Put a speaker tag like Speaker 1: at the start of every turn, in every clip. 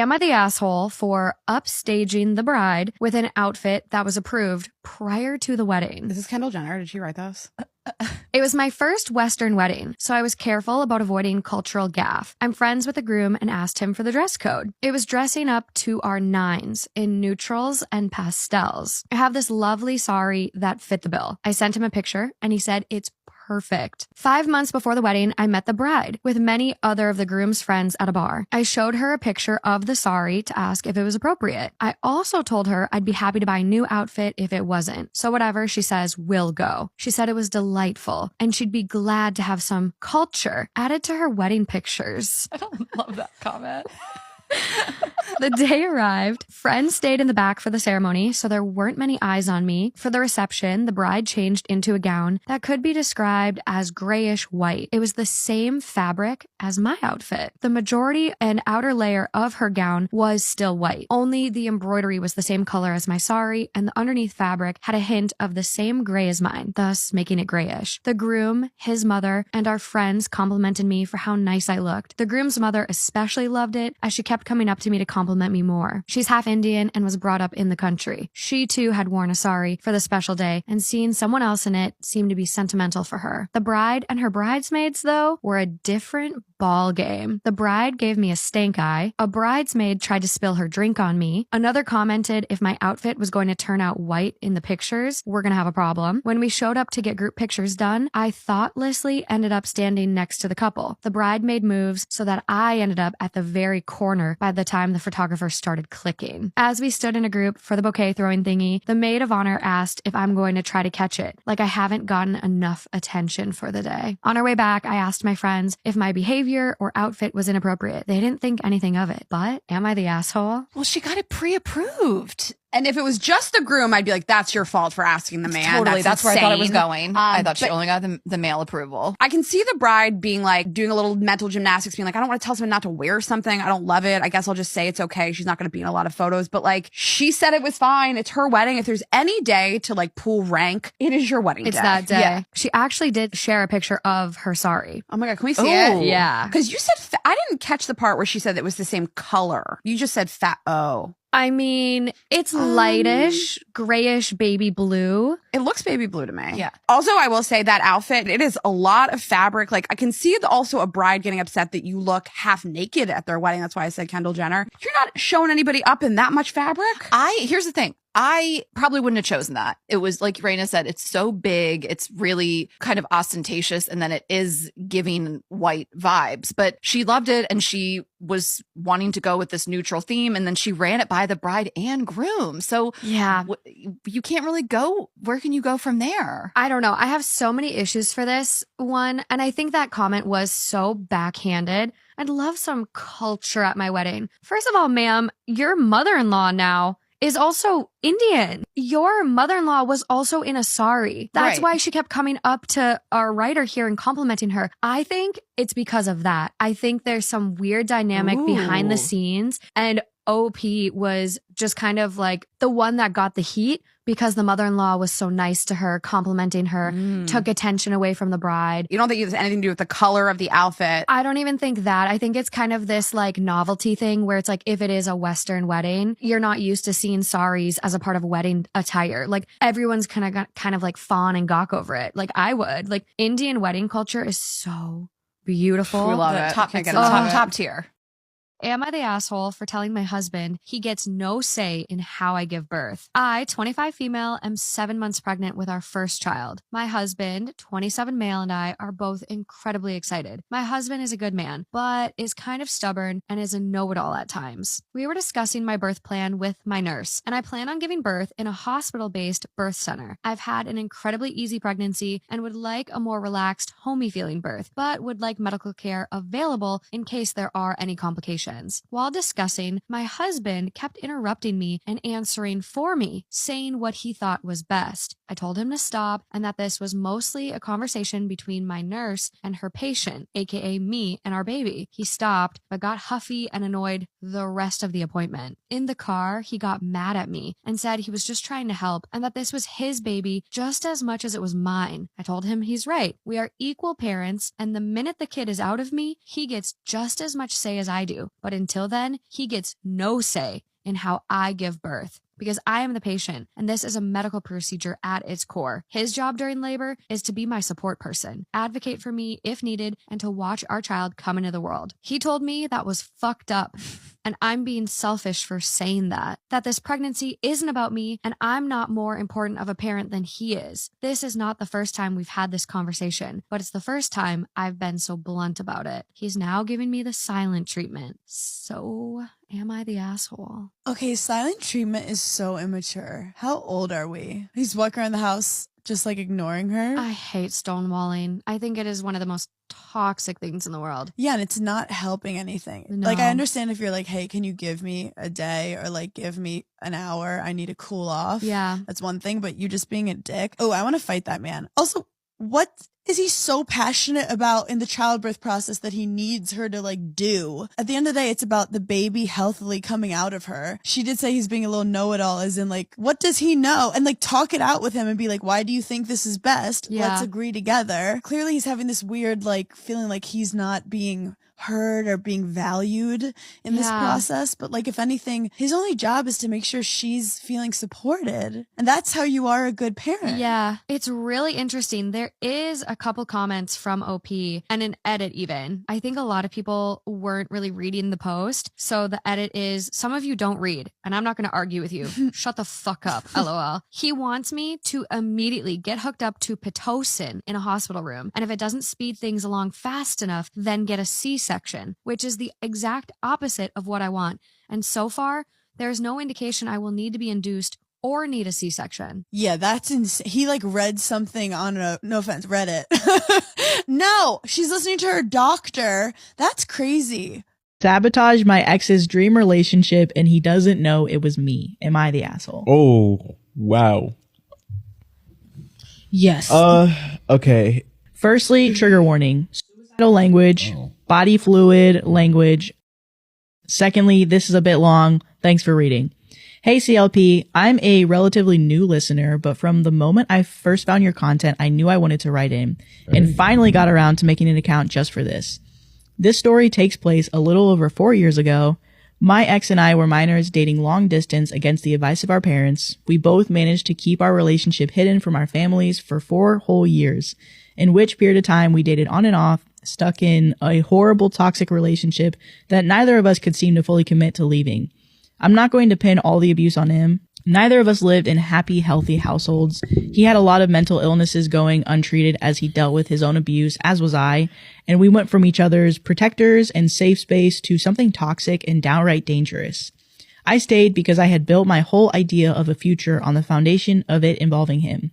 Speaker 1: Am I the asshole for upstaging the bride with an outfit that was approved prior to the wedding?
Speaker 2: This is Kendall Jenner. Did she write this?
Speaker 1: It was my first Western wedding, so I was careful about avoiding cultural gaffe. I'm friends with the groom and asked him for the dress code. It was dressing up to our nines in neutrals and pastels. I have this lovely sari that fit the bill. I sent him a picture and he said it's perfect. 5 months before the wedding, I met the bride with many other of the groom's friends at a bar. I showed her a picture of the sari to ask if it was appropriate. I also told her I'd be happy to buy a new outfit if it wasn't. So whatever she says, we'll go. She said it was delightful and she'd be glad to have some culture added to her wedding pictures.
Speaker 3: I don't love that comment.
Speaker 1: The day arrived. Friends stayed in the back for the ceremony, so there weren't many eyes on me. For the reception, the bride changed into a gown that could be described as grayish white. It was the same fabric as my outfit. The majority and outer layer of her gown was still white. Only the embroidery was the same color as my sari, and the underneath fabric had a hint of the same gray as mine, thus making it grayish. The groom, his mother, and our friends complimented me for how nice I looked. The groom's mother especially loved it, as she kept coming up to me to compliment me more. She's half Indian and was brought up in the country. She too had worn a sari for the special day, and seeing someone else in it seemed to be sentimental for her. The bride and her bridesmaids, though, were a different ball game. The bride gave me a stank eye. A bridesmaid tried to spill her drink on me. Another commented if my outfit was going to turn out white in the pictures, we're going to have a problem. When we showed up to get group pictures done, I thoughtlessly ended up standing next to the couple. The bride made moves so that I ended up at the very corner by the time the photographer started clicking. As we stood in a group for the bouquet throwing thingy, the maid of honor asked if I'm going to try to catch it, like I haven't gotten enough attention for the day. On our way back, I asked my friends if my behavior or outfit was inappropriate. They didn't think anything of it, but am I the asshole?
Speaker 3: Well, she got it pre-approved.
Speaker 2: And if it was just the groom, I'd be like, that's your fault for asking the man.
Speaker 3: Totally. That's where I thought it was going. I thought she
Speaker 2: but
Speaker 3: only got the male approval.
Speaker 2: I can see the bride being like, doing a little mental gymnastics, being like, I don't want to tell someone not to wear something. I don't love it. I guess I'll just say it's okay. She's not going to be in a lot of photos. But like, she said it was fine. It's her wedding. If there's any day to like pull rank, it is your wedding day.
Speaker 1: It's that day.
Speaker 2: Yeah.
Speaker 1: She actually did share a picture of her sari.
Speaker 2: Oh my God. Can we see it?
Speaker 1: Yeah.
Speaker 2: Because you said, I didn't catch the part where she said it was the same color. You just said fat. Oh.
Speaker 1: I mean, it's lightish, grayish baby blue.
Speaker 2: It looks baby blue to me.
Speaker 3: Yeah.
Speaker 2: Also, I will say that outfit, it is a lot of fabric. Like, I can see also a bride getting upset that you look half naked at their wedding. That's why I said Kendall Jenner. You're not showing anybody up in that much fabric.
Speaker 3: Here's the thing. I probably wouldn't have chosen that. It was like Raina said, it's so big. It's really kind of ostentatious. And then it is giving white vibes, but she loved it. And she was wanting to go with this neutral theme. And then she ran it by the bride and groom. So
Speaker 1: yeah,
Speaker 3: you can't really go. Where can you go from there?
Speaker 1: I don't know. I have so many issues for this one. And I think that comment was so backhanded. I'd love some culture at my wedding. First of all, ma'am, your mother-in-law now is also Indian. Your mother-in-law was also in a sari. That's
Speaker 3: Right.
Speaker 1: why she kept coming up to our writer here and complimenting her. I think it's because of that. I think there's some weird dynamic behind the scenes, and OP was just kind of like the one that got the heat because the mother-in-law was so nice to her, complimenting her, took attention away from the bride.
Speaker 2: You don't think it has anything to do with the color of the outfit?
Speaker 1: I don't even think that. I think it's kind of this like novelty thing where it's like, if it is a Western wedding, you're not used to seeing saris as a part of wedding attire. Like everyone's kind of like fawn and gawk over it. Like I would. Like Indian wedding culture is so beautiful.
Speaker 2: We love
Speaker 3: The
Speaker 2: it.
Speaker 3: top,
Speaker 2: Can't get enough of it.
Speaker 3: top tier.
Speaker 1: Am I the asshole for telling my husband he gets no say in how I give birth? I, 25 female, am 7 months pregnant with our first child. My husband, 27 male, and I are both incredibly excited. My husband is a good man, but is kind of stubborn and is a know-it-all at times. We were discussing my birth plan with my nurse, and I plan on giving birth in a hospital-based birth center. I've had an incredibly easy pregnancy and would like a more relaxed, homey feeling birth, but would like medical care available in case there are any complications. While discussing, my husband kept interrupting me and answering for me, saying what he thought was best. I told him to stop and that this was mostly a conversation between my nurse and her patient, aka me and our baby. He stopped, but got huffy and annoyed the rest of the appointment. In the car, he got mad at me and said he was just trying to help and that this was his baby just as much as it was mine. I told him he's right. We are equal parents, and the minute the kid is out of me, he gets just as much say as I do. But until then, he gets no say in how I give birth, because I am the patient and this is a medical procedure at its core. His job during labor is to be my support person, advocate for me if needed, and to watch our child come into the world. He told me that was fucked up and I'm being selfish for saying that this pregnancy isn't about me and I'm not more important of a parent than he is. This is not the first time we've had this conversation, but it's the first time I've been so blunt about it. He's now giving me the silent treatment. So am I the asshole?
Speaker 4: Okay, silent treatment is so immature. How old are we? He's walking around the house just like ignoring her.
Speaker 1: I hate stonewalling. I think it is one of the most toxic things in the world.
Speaker 4: Yeah, and it's not helping anything.
Speaker 1: No.
Speaker 4: Like, I understand if you're like, hey, can you give me a day or like give me an hour? I need to cool off.
Speaker 1: Yeah.
Speaker 4: That's one thing, but you just being a dick. Oh, I want to fight that man. Also, what is he so passionate about in the childbirth process that he needs her to like do? At the end of the day, it's about the baby healthily coming out of her. She did say he's being a little know-it-all, as in like, what does he know? And like talk it out with him and be like, why do you think this is best?
Speaker 1: Yeah.
Speaker 4: Let's agree together. Clearly he's having this weird like feeling like he's not being heard or being valued in this process. But like, if anything, his only job is to make sure she's feeling supported. And that's how you are a good parent.
Speaker 1: Yeah, it's really interesting. There is a couple comments from OP and an edit even. I think a lot of people weren't really reading the post. So the edit is, some of you don't read, and I'm not going to argue with you. Shut the fuck up, LOL. He wants me to immediately get hooked up to Pitocin in a hospital room. And if it doesn't speed things along fast enough, then get a C-section, which is the exact opposite of what I want. And so far, there's no indication I will need to be induced or need a C-section.
Speaker 4: Yeah, that's insane. He like read something on no offense, Reddit. No, she's listening to her doctor. That's crazy.
Speaker 5: Sabotage my ex's dream relationship and he doesn't know it was me. Am I the asshole?
Speaker 6: Oh, wow.
Speaker 5: Yes.
Speaker 6: Okay.
Speaker 5: Firstly, trigger warning. Suicidal language, body fluid language. Secondly, this is a bit long. Thanks for reading. Hey CLP, I'm a relatively new listener, but from the moment I first found your content, I knew I wanted to write in and finally got around to making an account just for this. This story takes place a little over 4 years ago. My ex and I were minors dating long distance against the advice of our parents. We both managed to keep our relationship hidden from our families for 4 whole years, in which period of time we dated on and off, stuck in a horrible toxic relationship that neither of us could seem to fully commit to leaving. I'm not going to pin all the abuse on him. Neither of us lived in happy, healthy households. He had a lot of mental illnesses going untreated as he dealt with his own abuse, as was I, and we went from each other's protectors and safe space to something toxic and downright dangerous. I stayed because I had built my whole idea of a future on the foundation of it involving him.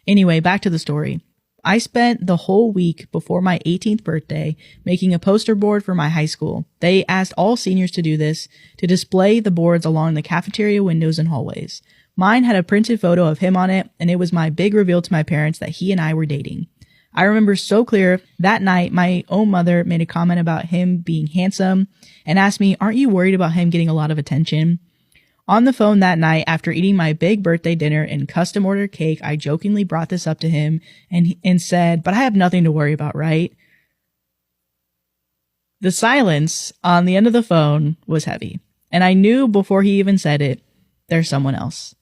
Speaker 5: Anyway, back to the story. I spent the whole week before my 18th birthday making a poster board for my high school. They asked all seniors to do this, to display the boards along the cafeteria windows and hallways. Mine had a printed photo of him on it, and it was my big reveal to my parents that he and I were dating. I remember so clear that night my own mother made a comment about him being handsome and asked me, "Aren't you worried about him getting a lot of attention?" On the phone that night, after eating my big birthday dinner and custom ordered cake, I jokingly brought this up to him and said, "But I have nothing to worry about, right?" The silence on the end of the phone was heavy, and I knew before he even said it, there's someone else.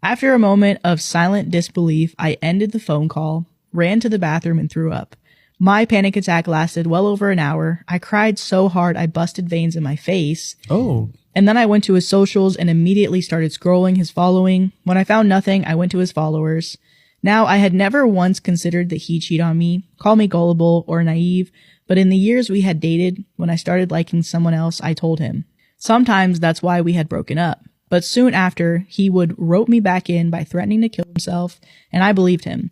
Speaker 5: After a moment of silent disbelief, I ended the phone call, ran to the bathroom, and threw up. My panic attack lasted well over an hour. I cried so hard I busted veins in my face.
Speaker 6: Oh.
Speaker 5: And then I went to his socials and immediately started scrolling his following. When I found nothing, I went to his followers. Now, I had never once considered that he'd cheat on me, call me gullible or naive, but in the years we had dated, when I started liking someone else, I told him. Sometimes that's why we had broken up. But soon after, he would rope me back in by threatening to kill himself, and I believed him.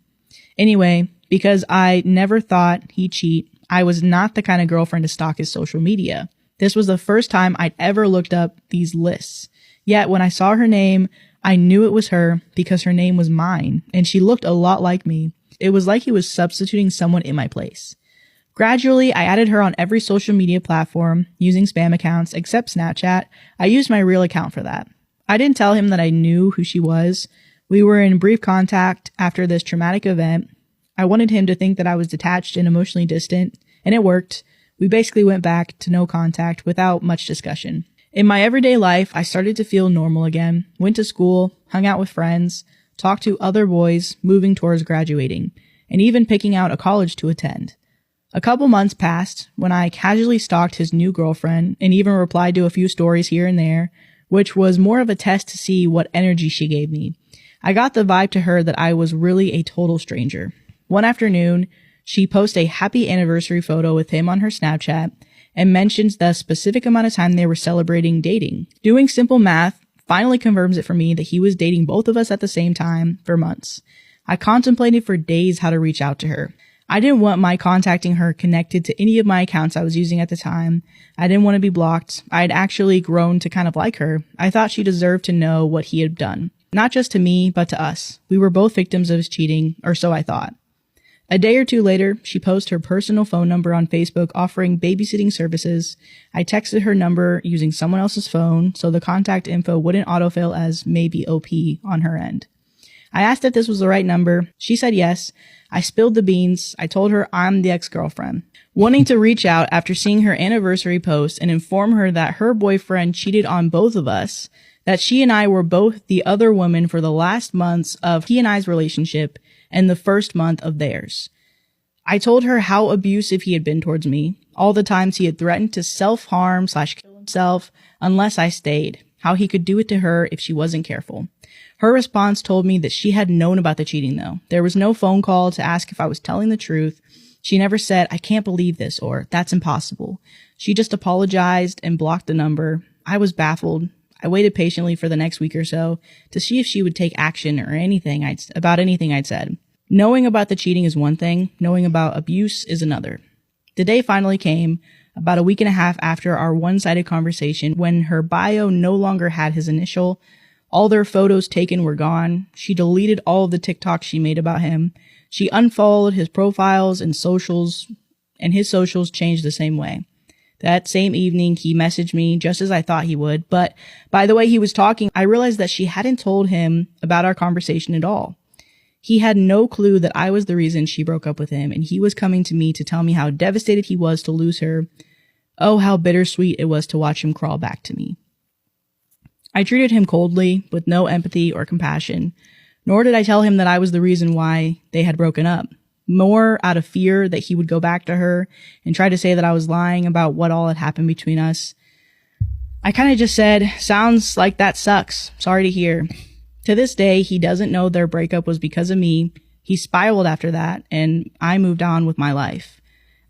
Speaker 5: Anyway, because I never thought he'd cheat, I was not the kind of girlfriend to stalk his social media. This was the first time I'd ever looked up these lists. Yet when I saw her name, I knew it was her because her name was mine, and she looked a lot like me. It was like he was substituting someone in my place. Gradually, I added her on every social media platform, using spam accounts, except Snapchat. I used my real account for that. I didn't tell him that I knew who she was. We were in brief contact after this traumatic event. I wanted him to think that I was detached and emotionally distant, and it worked. We basically went back to no contact without much discussion. In my everyday life, I started to feel normal again, went to school, hung out with friends, talked to other boys, moving towards graduating, and even picking out a college to attend. A couple months passed when I casually stalked his new girlfriend and even replied to a few stories here and there, which was more of a test to see what energy she gave me. I got the vibe to her that I was really a total stranger. One afternoon, she posted a happy anniversary photo with him on her Snapchat and mentions the specific amount of time they were celebrating dating. Doing simple math finally confirms it for me that he was dating both of us at the same time for months. I contemplated for days how to reach out to her. I didn't want my contacting her connected to any of my accounts I was using at the time. I didn't want to be blocked. I had actually grown to kind of like her. I thought she deserved to know what he had done. Not just to me, but to us. We were both victims of his cheating, or so I thought. A day or two later, she posted her personal phone number on Facebook offering babysitting services. I texted her number using someone else's phone, so the contact info wouldn't autofill as maybe OP on her end. I asked if this was the right number. She said yes. I spilled the beans. I told her I'm the ex-girlfriend. Wanting to reach out after seeing her anniversary post and inform her that her boyfriend cheated on both of us, that she and I were both the other woman for the last months of he and I's relationship and the first month of theirs. I told her how abusive he had been towards me, all the times he had threatened to self-harm / kill himself unless I stayed, how he could do it to her if she wasn't careful. Her response told me that she had known about the cheating though. There was no phone call to ask if I was telling the truth. She never said, I can't believe this, or that's impossible. She just apologized and blocked the number. I was baffled. I waited patiently for the next week or so to see if she would take action or about anything I'd said. Knowing about the cheating is one thing. Knowing about abuse is another. The day finally came, about a week and a half after our one-sided conversation, when her bio no longer had his initial. All their photos taken were gone. She deleted all of the TikToks she made about him. She unfollowed his profiles and socials, and his socials changed the same way. That same evening, he messaged me just as I thought he would, but by the way he was talking, I realized that she hadn't told him about our conversation at all. He had no clue that I was the reason she broke up with him, and he was coming to me to tell me how devastated he was to lose her. Oh, how bittersweet it was to watch him crawl back to me. I treated him coldly, with no empathy or compassion, nor did I tell him that I was the reason why they had broken up. More out of fear that he would go back to her and try to say that I was lying about what all had happened between us. I kind of just said, sounds like that sucks. Sorry to hear. To this day, he doesn't know their breakup was because of me. He spiraled after that, and I moved on with my life.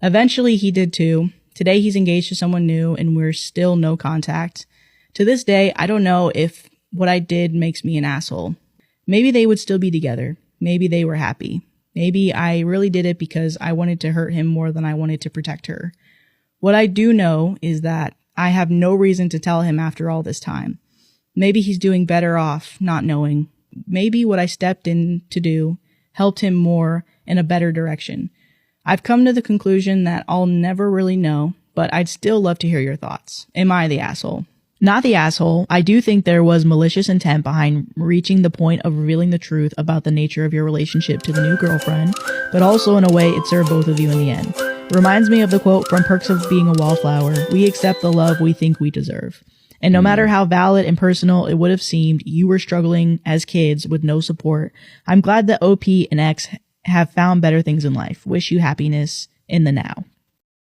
Speaker 5: Eventually, he did too. Today, he's engaged to someone new, and we're still no contact. To this day, I don't know if what I did makes me an asshole. Maybe they would still be together. Maybe they were happy. Maybe I really did it because I wanted to hurt him more than I wanted to protect her. What I do know is that I have no reason to tell him after all this time. Maybe he's doing better off not knowing. Maybe what I stepped in to do helped him more in a better direction. I've come to the conclusion that I'll never really know, but I'd still love to hear your thoughts. Am I the asshole? Not the asshole. I do think there was malicious intent behind reaching the point of revealing the truth about the nature of your relationship to the new girlfriend, but also in a way it served both of you in the end. Reminds me of the quote from Perks of Being a Wallflower, we accept the love we think we deserve. And no matter how valid and personal it would have seemed, you were struggling as kids with no support. I'm glad that OP and X have found better things in life. Wish you happiness in the now.